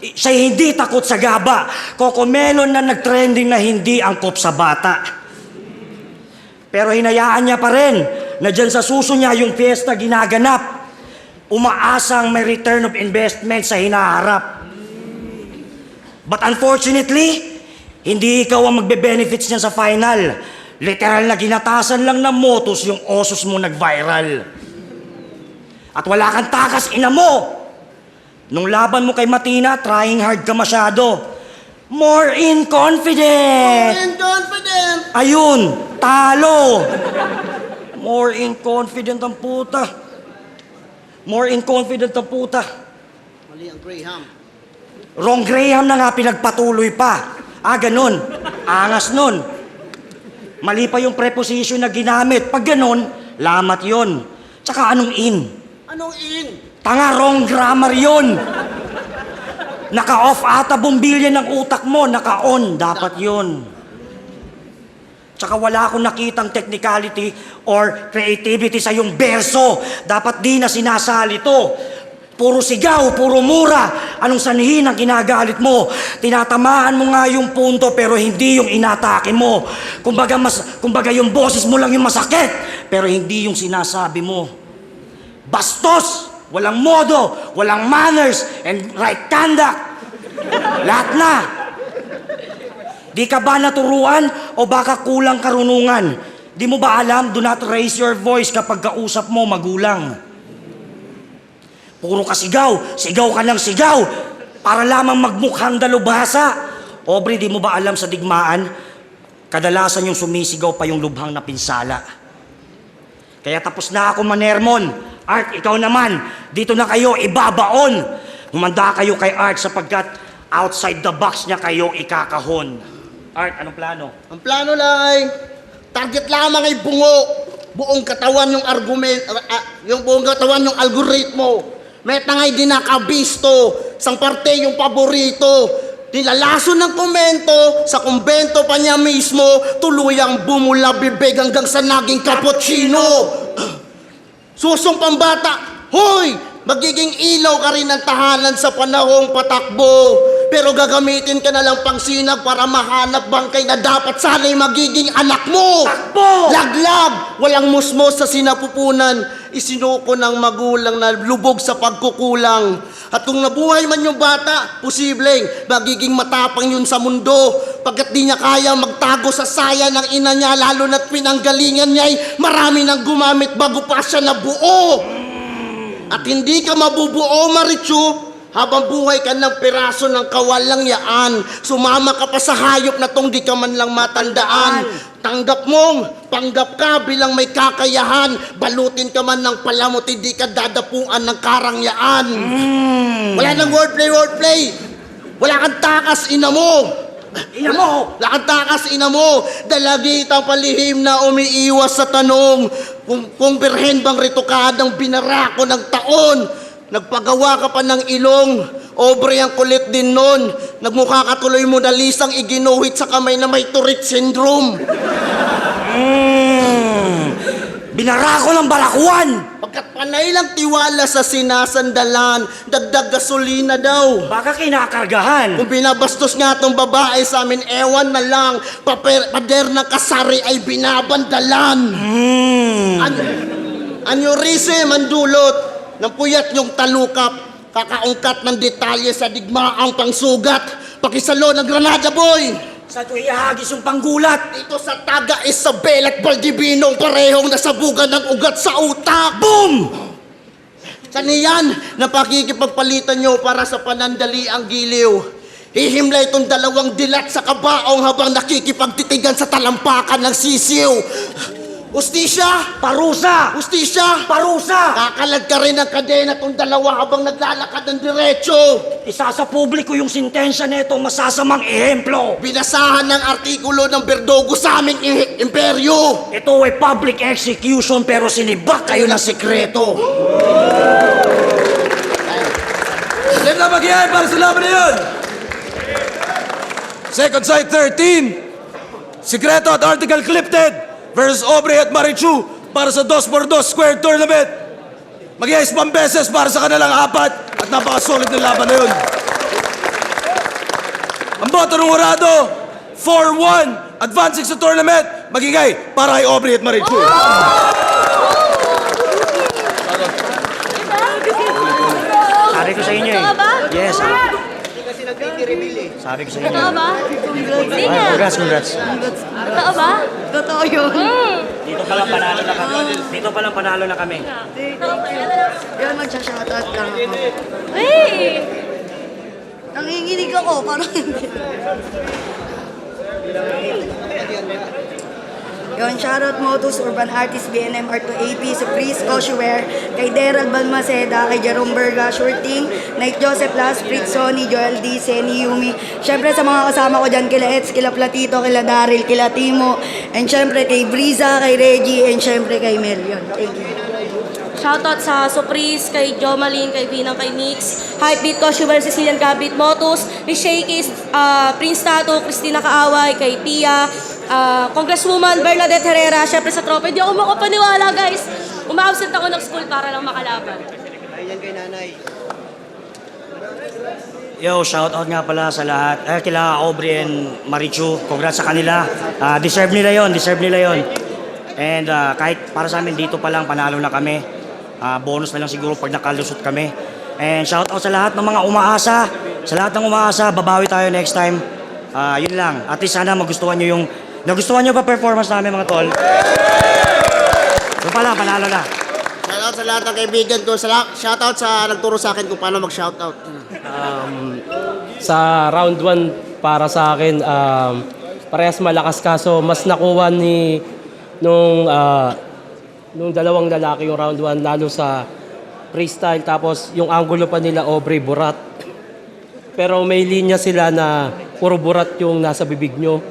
Speaker 2: Siya hindi takot sa gaba. Cocomelon na nagtrending na hindi angkop sa bata. Pero hinayaan niya pa rin na dyan sa suso niya yung fiesta ginaganap. Umaasang may return of investment sa hinaharap. But unfortunately, hindi ikaw ang magbe-benefits niya sa final. Literal na ginatasan lang ng motos yung osos mo nag-viral. At wala kang takas, ina mo! Nung laban mo kay Matina, trying hard ka masyado. More in confident!
Speaker 3: And confident!
Speaker 2: Ayun, talo! More in confident ang puta. More in confident ang puta.
Speaker 3: Mali ang Graham.
Speaker 2: Wrong Graham na nga pinagpatuloy pa. Ganun. Angas nun. Mali pa yung preposition na ginamit. Pag ganun, lamat yon. Tsaka anong in?
Speaker 3: Anong in?
Speaker 2: Tanga, wrong grammar yon. Naka-off ata bumbilya ng utak mo. Naka-on. Dapat yon. Tsaka wala akong nakitang technicality or creativity sa yung berso. Dapat di na sinasali to. Puro sigaw, puro mura. Anong sanhin ang kinagalit mo? Tinatamaan mo nga yung punto pero hindi yung inatake mo. Kumbaga yung boses mo lang yung masakit pero hindi yung sinasabi mo. Bastos! Walang modo, walang manners, and right conduct. Lahat na. Di ka ba naturuan o baka kulang karunungan? Di mo ba alam, do not raise your voice kapag kausap mo magulang. Puro ka sigaw ka ng sigaw, para lamang magmukhang dalubhasa. Obre, di mo ba alam sa digmaan, kadalasan yung sumisigaw pa yung lubhang na pinsala. Kaya tapos na ako manermon. Art, ikaw naman, dito na kayo ibabaon. humanda kayo kay Art sapagkat outside the box niya kayo ikakahon. Art, anong plano?
Speaker 3: Ang plano lang ay target lamang ay bungo. Buong katawan yung yung buong katawan yung algoritmo. Meta nga'y di nakabisto. Sang parte yung paborito. Nilalaso ng komento, sa kumbento pa niya mismo, tuluyang bumula bibig hanggang sa naging cappuccino. Susong pambata, hoy! Magiging ilaw ka rin ng tahanan sa panahong patakbo. Pero gagamitin ka na lang pang sinag para mahanap bangkay na dapat sana'y magiging anak mo.
Speaker 2: Takbo!
Speaker 3: Laglag! Walang musmos sa sinapupunan. Isinuko ng magulang na lubog sa pagkukulang. At kung nabuhay man yung bata, posibleng magiging matapang yun sa mundo. Pagkat di niya kaya magtago sa saya ng ina niya, lalo na't pinanggalingan niya'y marami nang gumamit bago pa siya nabuo. At hindi ka mabubuo, Marichu, habang buhay ka ng piraso ng kawalang yaan. Sumama ka pa sa hayop na tong di ka man lang matandaan. Tanggap mong, panggap ka bilang may kakayahan. Balutin ka man ng palamot, hindi ka dadapuan ng karangyaan. Wala nang wordplay. Wala kang takas, ina mo.
Speaker 2: Ina mo!
Speaker 3: Wala kang takas, ina mo. Dalagitang palihim na umiiwas sa tanong. Kung birhen bang ritokadang binarako ng taon. Nagpagawa ka pa ng ilong, obre ang kulit din nun. Nagmukha ka tuloy mo na lisang iginuhit sa kamay na may Tourette syndrome.
Speaker 2: Binarako ng balakuan!
Speaker 3: Pagkat panay lang tiwala sa sinasandalan, dagdag gasolina daw.
Speaker 2: Baka kinakargahan.
Speaker 3: Kung binabastos nga tong babae sa amin, ewan na lang, pader ng kasari ay binabandalan. Aneurism ang dulot ng puyat yung talukap, kakaungkat ng detalye sa digmaang pangsugat, pakisalo ng Granada boy.
Speaker 2: Sa tuwi ihagis yung panggulat.
Speaker 3: Dito sa Taga Isabel at Baldibinong parehong nasabugan ng ugat sa utak.
Speaker 2: Boom!
Speaker 3: Saniyan na pakikipagpalitan nyo para sa panandali ang giliw. Hihimlay itong dalawang dilat sa kabaong habang nakikipagtitigan sa talampakan ng sisiw. Ustisya!
Speaker 2: Parusa!
Speaker 3: Ustisya!
Speaker 2: Parusa!
Speaker 3: Kakalag ka rin ng kadena itong dalawa habang naglalakad ng diretso.
Speaker 2: Isa sa publiko yung sintensya nito masasamang ehemplo.
Speaker 3: Binasahan ng artikulo ng Berdogo sa aming imperyo.
Speaker 2: Ito ay public execution pero sinibak kayo ng sekreto.
Speaker 6: Ilan na mag-iay para sa laban na yun? Second side 13. Sikreto at article clipped versus Aubrey at Marichu para sa 2x2 square tournament. Mag-iay 5 beses para sa kanilang 4 at napaka-solid ng laban na yun. Ang boto ng Urado, 4-1, advancing sa tournament, magigay para kay Aubrey at Marichu.
Speaker 2: Sabi ko sa inyo eh.
Speaker 4: Totoo ba?
Speaker 2: Yes. Sabi ko sa inyo.
Speaker 4: Totoo ba? Hindi nga.
Speaker 2: Congrats.
Speaker 4: Totoo ba?
Speaker 5: Totoo yun.
Speaker 2: Dito pa lang panalo na kami. Dito pa lang panalo na kami.
Speaker 5: Yan, magsha-shoutout lang ako.
Speaker 4: Hey!
Speaker 5: Nanginginig ako, parang hindi. Yon, shoutout Motus, Urban Artist, BNM, Art2AP, Surprise, Koshuwer, kay Daryl Balmaceda, kay Jerome Berga, Shorting, Night Joseph Las, Fritz Sony, Joel D, Seni, Yumi. Syempre sa mga kasama ko dyan, kila Eds, kila Platito, kila Daryl, kila Timo, and syempre kay Briza, kay Reggie, and syempre kay Melion. Thank you.
Speaker 4: Shoutout sa Surprise, kay Jomalyn, kay Vinang, kay Nix, Hypebeat, Koshuber, Sicilian Cabit, Motus, Miss Shakey's, Prince Tato, Christina Kaaway, kay Pia, Congresswoman Bernadette Herrera, syempre sa tropa. Hindi ako makapaniwala, guys. Uma-absent ako ng school para lang makalaban.
Speaker 2: Yo, shout out nga pala sa lahat. Kila Aubrey and Marichu. Congrats sa kanila. Deserve nila yon. And kahit para sa amin dito pa lang panalo na kami. Bonus na lang siguro pag nakalusot kami. And shout out sa lahat ng mga umaasa. Sa lahat ng umaasa, babawi tayo next time. Yun lang. At least sana nagustuhan nyo pa performance namin mga tol. Doon pala, panalo na.
Speaker 3: Shoutout sa lahat ng kaibigan ko. Shoutout sa nagturo sa akin kung paano mag-shoutout.
Speaker 1: Sa round 1 para sa akin, parehas malakas kaso mas nakuha nung dalawang lalaki yung round 1 lalo sa freestyle, tapos yung angulo pa nila, Aubrey, burat. Pero may linya sila na puro burat yung nasa bibig nyo.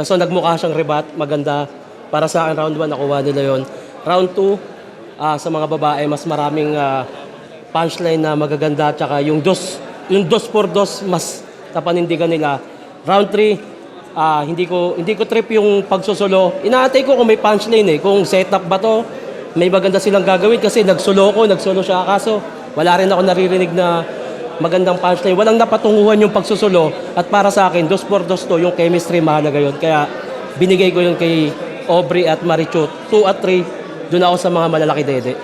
Speaker 1: So nagmukha siyang rebat, maganda. Para sa akin, round 1, nakuha nila yon. Round 2, sa mga babae, mas maraming punchline na magaganda. Tsaka yung dos por dos, mas tapanindigan nila. Round 3, hindi ko trip yung pagsusulo. Inaantay ko kung may punchline kung setup ba to, may maganda silang gagawin kasi nagsulo siya. Kaso wala rin ako naririnig na magandang punchline. Walang napatunguhan yung pagsusulo. At para sa akin, dos por dos to, yung chemistry mahalaga yun. Kaya binigay ko yun kay Aubrey at Marichu. 2 at 3, doon ako sa mga malalaki dede.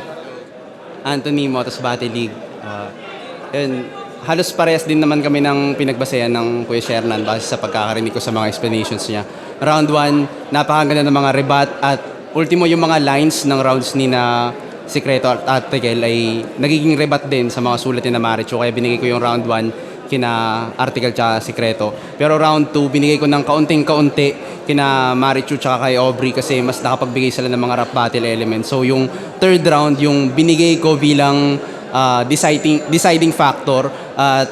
Speaker 8: Anthony, Motos Battle League. Yun, halos parehas din naman kami ng pinagbasehan ng Kuya Shernan base sa pagkakarinig ko sa mga explanations niya. Round 1, napakaganda ng mga rebat at ultimo yung mga lines ng rounds ni na Secreto at Article ay nagiging rebat din sa mga sulat ni na Marichu. Kaya binigay ko yung round 1 kina Article tsaka Secreto. Pero round 2, binigay ko ng kaunting-kaunti kina Marichu tsaka kay Aubrey kasi mas nakapagbigay sila ng mga rap battle elements. So yung third round, yung binigay ko bilang deciding factor at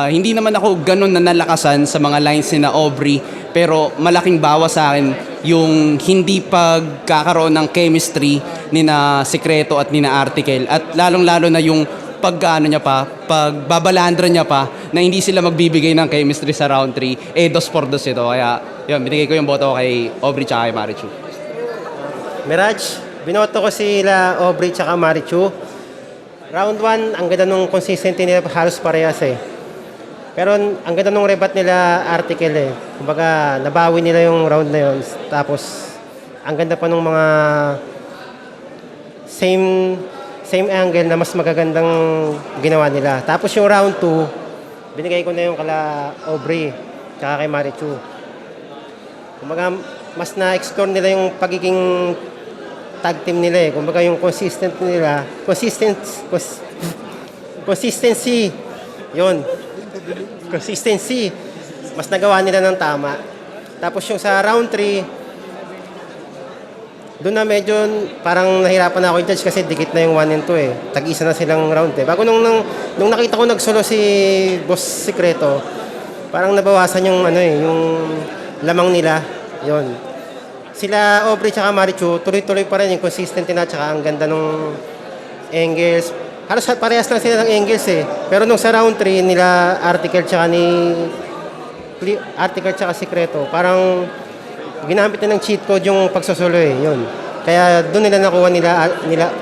Speaker 8: hindi naman ako ganun na nalakasan sa mga lines ni na Aubrey pero malaking bawas sa akin yung hindi pagkakaroon ng chemistry ni na Secreto at ni na Article at lalong-lalo na yung pagbabalandra niya pa na hindi sila magbibigay ng chemistry sa round 3 dos por dos ito kaya yun binigay ko yung boto ko kay Aubrey tsaka kay Marichu.
Speaker 9: Mirage, binoto ko sila Aubrey tsaka Marichu. Round 1, ang ganda nung consistency nila halos parehas Pero ang ganda nung rebat nila Article Kumbaga, nabawi nila yung round na yun. Tapos, ang ganda pa nung mga same angle na mas magagandang ginawa nila. Tapos yung round 2, binigay ko na yung kala Aubrey tsaka kay Marichu. Kumbaga, mas na-explore nila yung pagiging tag team nila Kumbaga yung consistency. Yun. Consistency. Mas nagawa nila ng tama. Tapos yung sa round 3, doon na medyo parang nahirapan na ako i-judge kasi dikit na yung 1 and 2 Tag-isa na silang round Bago nung nakita ko nagsolo si Boss Secreto, parang nabawasan yung yung lamang nila. Yun. Sila Aubrey tsaka Marichu, tuloy-tuloy pa rin yung consistent na tsaka ang ganda nung angles. Halos parehas lang sila ng angles Pero nung sa round 3 nila Article tsaka Secreto, parang ginamit na ng cheat code yung pagsusulo Yun. Kaya doon nila nakuha nila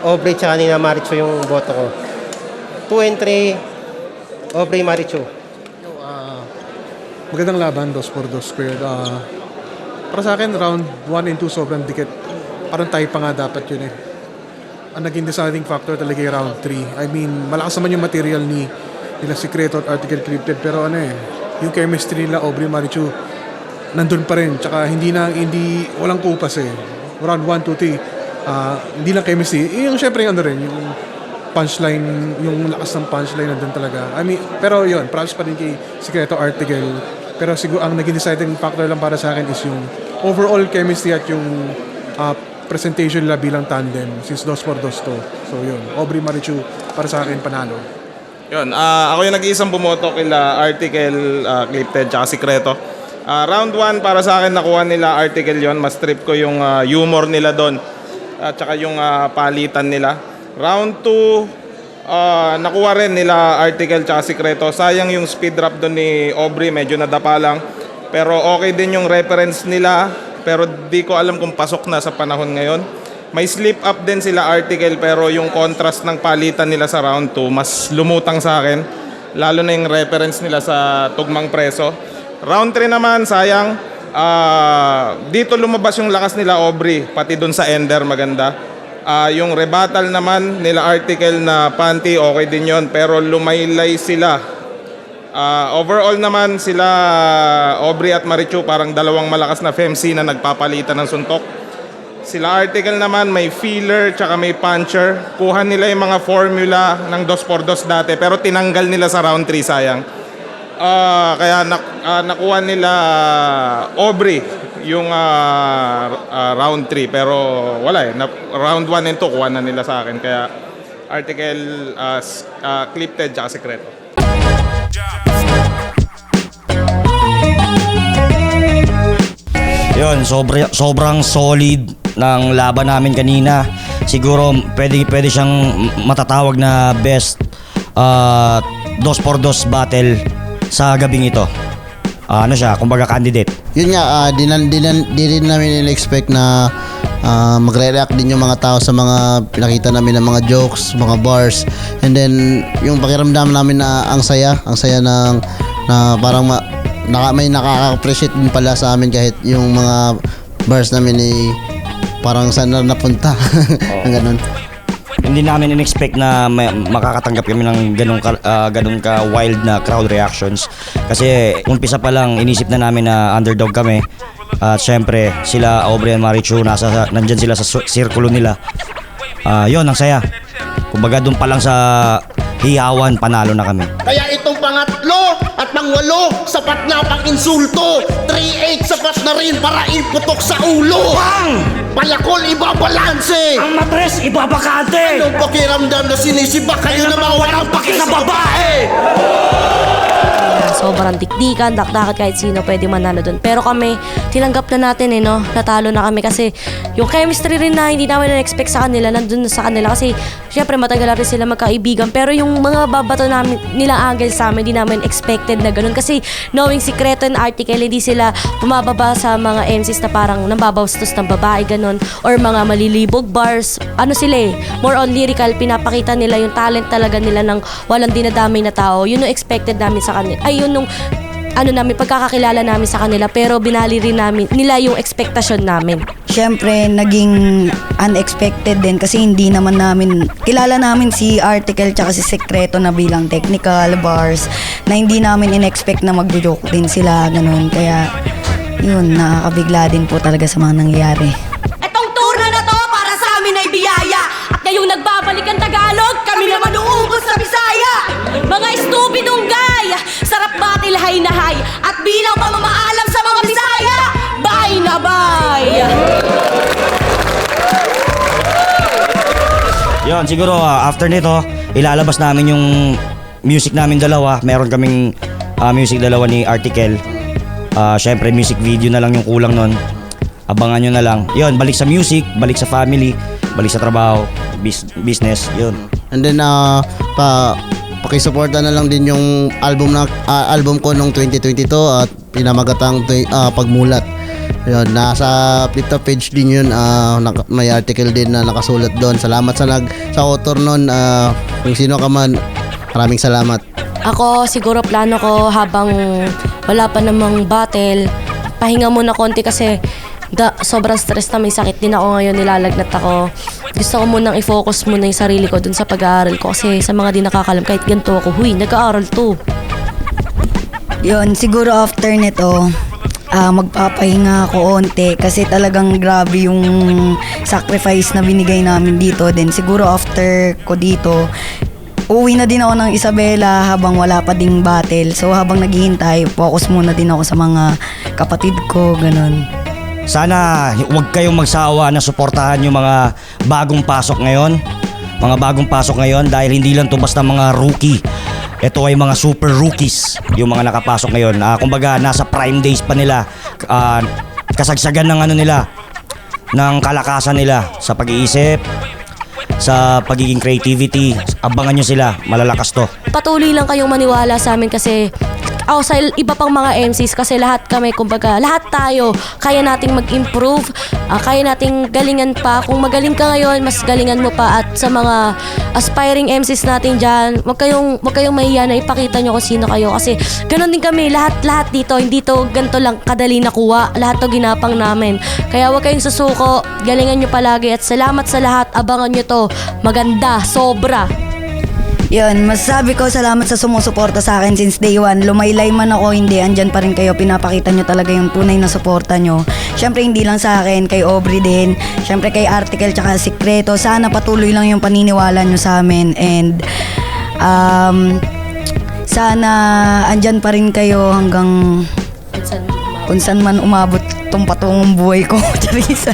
Speaker 9: Aubrey tsaka nila Marichu yung boto ko. 2 and 3, Aubrey, Marichu.
Speaker 10: Magandang laban, dos por dos squared. Para sa akin, round 1 and 2 sobrang dikit. Parang tayo pa nga dapat yun Ang naging deciding factor talaga yung round 3. I mean, malakas naman yung material nila Secreto at Article Cryptid. Pero yung chemistry nila, Aubrey, Marichu, nandun pa rin. Tsaka walang kupas Round 1, 2, 3, hindi lang chemistry. Yung syempre yung yung punchline, yung lakas ng punchline nandun talaga. I mean, pero yun, props pa rin kay Secreto, Article. Pero siguro ang naging deciding factor lang para sa akin is yung overall chemistry at yung presentation nila bilang tandem since dos por dos to. So yun, Aubrey, Marichu, para sa akin panalo.
Speaker 11: Yun, ako yung nag-iisang bumoto kila Article, Clipted, tsaka Secreto. Round 1 para sa akin nakuha nila Article yon. Mas trip ko yung humor nila doon at tsaka yung palitan nila. Round 2, nakuha rin nila Article tsaka Secreto. Sayang yung speed drop doon ni Aubrey, medyo nadapa lang. Pero okay din yung reference nila. Pero di ko alam kung pasok na sa panahon ngayon. May slip up din sila Article pero yung contrast ng palitan nila sa round 2 mas lumutang sa akin. Lalo na yung reference nila sa tugmang preso. Round 3 naman, sayang. Dito lumabas yung lakas nila Aubrey, pati dun sa Ender maganda. Yung rebuttal naman nila Article na panty, okay din yon pero lumaylay sila. Overall naman sila Aubrey at Marichu parang dalawang malakas na FMC na nagpapalitan ng suntok. Sila Article naman may feeler tsaka may puncher. Kuha nila yung mga formula ng dos por dos dati pero tinanggal nila sa round 3, sayang. Kaya nakuha nila Aubrey yung round 3 pero wala round 1 and 2 kuha na nila sa akin kaya Article, Clip Ted, tsaka Sekreto.
Speaker 2: Yun, sobrang solid ng laban namin kanina. Siguro pwede siyang matatawag na best 2x2 battle sa gabing ito. Ano siya, kumbaga candidate.
Speaker 7: Yun nga, di rin namin in-expect na magre-react din yung mga tao sa mga pinakita namin ng mga jokes, mga bars. And then, yung pakiramdam namin na ang saya ng na parang may nakaka-appreciate din pala sa amin kahit yung mga bars namin parang saan na napunta. Ganun.
Speaker 2: Hindi namin in-expect na makakatanggap kami ng ganun ka wild na crowd reactions. Kasi umpisa pa lang inisip na namin na underdog kami. At syempre sila Aubrey and Marichu nandyan sila sa sirkulo nila. Yun, ang saya. Kumbaga doon pa lang sa hiyawan, panalo na kami.
Speaker 3: Kaya itong pangatlo at pangwalo, sapat na pang insulto. 3-8 sapat na rin para iputok sa ulo.
Speaker 1: Bang!
Speaker 3: Palakol ibabalanse.
Speaker 1: Ang matres, ibabakante!
Speaker 3: Anong pakiramdam na sinisiba kayo na mga walang paki sa babae?
Speaker 4: Sobrang dikdikan, dakdakat kahit sino pwede manalo dun. Pero kami, tinanggap na natin no? Natalo na kami kasi yung chemistry rin na hindi namin na-expect sa kanila, nandun sa kanila kasi syempre matagal na rin sila magkaibigan. Pero yung mga babato namin, nila angle sa amin, hindi namin expected na ganun. Kasi knowing Sekreto and Article, hindi sila pumababa sa mga MCs na parang nambabastos ng babae, ganun. Or mga malilibog bars. Ano sila more on lyrical, pinapakita nila yung talent talaga nila ng walang dinadamay na tao. Yun yung expected namin sa kanila. Ay, yun nung namin, pagkakakilala namin sa kanila, pero binali rin namin nila yung expectation namin.
Speaker 5: Siyempre, naging unexpected din kasi hindi naman namin, kilala namin si Article tsaka si Sekreto na bilang technical bars na hindi namin in-expect na magjo-joke din sila, ganun. Kaya, yun, nakakabigla din po talaga sa mga nangyayari.
Speaker 4: Etong turno na to para sa amin ay biyaya. At ngayong nagbabalik ang Tagalog, kami naman uubos sa Bisaya. Mga estupidong gay, sarap batil hay na hay. At bilang pamamaalam sa mga Bisaya, bye na bye.
Speaker 2: Yun, siguro after nito, ilalabas namin yung music namin dalawa. Meron kaming music dalawa ni Article. Syempre, music video na lang yung kulang nun. Abangan nyo na lang. Yun, balik sa music, balik sa family, balik sa trabaho, business, yun.
Speaker 7: And then, pakisuporta na lang din yung album ko nung 2022 at pinamagatang Pagmulat. Yun, nasa Flip-Top page din yun, may article din na nakasulat doon. Salamat sa author nun, kung sino ka man, maraming salamat.
Speaker 4: Ako, siguro plano ko habang wala pa namang battle, pahinga muna konti kasi sobrang stress na, may sakit din ako ngayon, nilalagnat ako. Gusto ko munang i-focus muna yung sarili ko dun sa pag-aaral ko kasi sa mga di nakakalam, kahit ganito ako, nag-aaral to.
Speaker 5: Yun, siguro after nito, magpapahinga ako onte kasi talagang grabe yung sacrifice na binigay namin dito. Then siguro after ko dito, uwi na din ako ng Isabela habang wala pa ding battle. So habang naghihintay, focus muna din ako sa mga kapatid ko, ganun.
Speaker 2: Sana huwag kayong magsawa na suportahan yung mga bagong pasok ngayon. Mga bagong pasok ngayon dahil hindi lang to basta mga rookie. Ito ay mga super rookies yung mga nakapasok ngayon. Kumbaga nasa prime days pa nila. Kasagsagan ng nila, ng kalakasan nila sa pag-iisip, sa pagiging creativity. Abangan nyo sila, malalakas to.
Speaker 4: Patuloy lang kayong maniwala sa amin kasi sa iba pang mga MCs kasi lahat kami, kumbaga lahat tayo kaya nating mag-improve, kaya nating galingan pa. Kung magaling ka ngayon, mas galingan mo pa. At sa mga aspiring MCs natin dyan, wag kayong mahiya na ipakita nyo kung sino kayo kasi ganun din kami, lahat dito, hindi to ganito lang kadali nakuha, lahat to ginapang namin. Kaya wag kayong susuko, galingan nyo palagi at salamat sa lahat. Abangan nyo to, maganda, sobra.
Speaker 5: Yun, masasabi ko salamat sa sumusuporta sa akin since day one. Lumaylay man ako, hindi, andyan pa rin kayo. Pinapakita nyo talaga yung tunay na suporta nyo. Syempre hindi lang sa akin, kay Aubrey din. Syempre kay Article tsaka Sekreto. Sana patuloy lang yung paniniwala nyo sa amin. And sana andyan pa rin kayo hanggang kung saan man umabot tong patungong buhay ko. Charisa.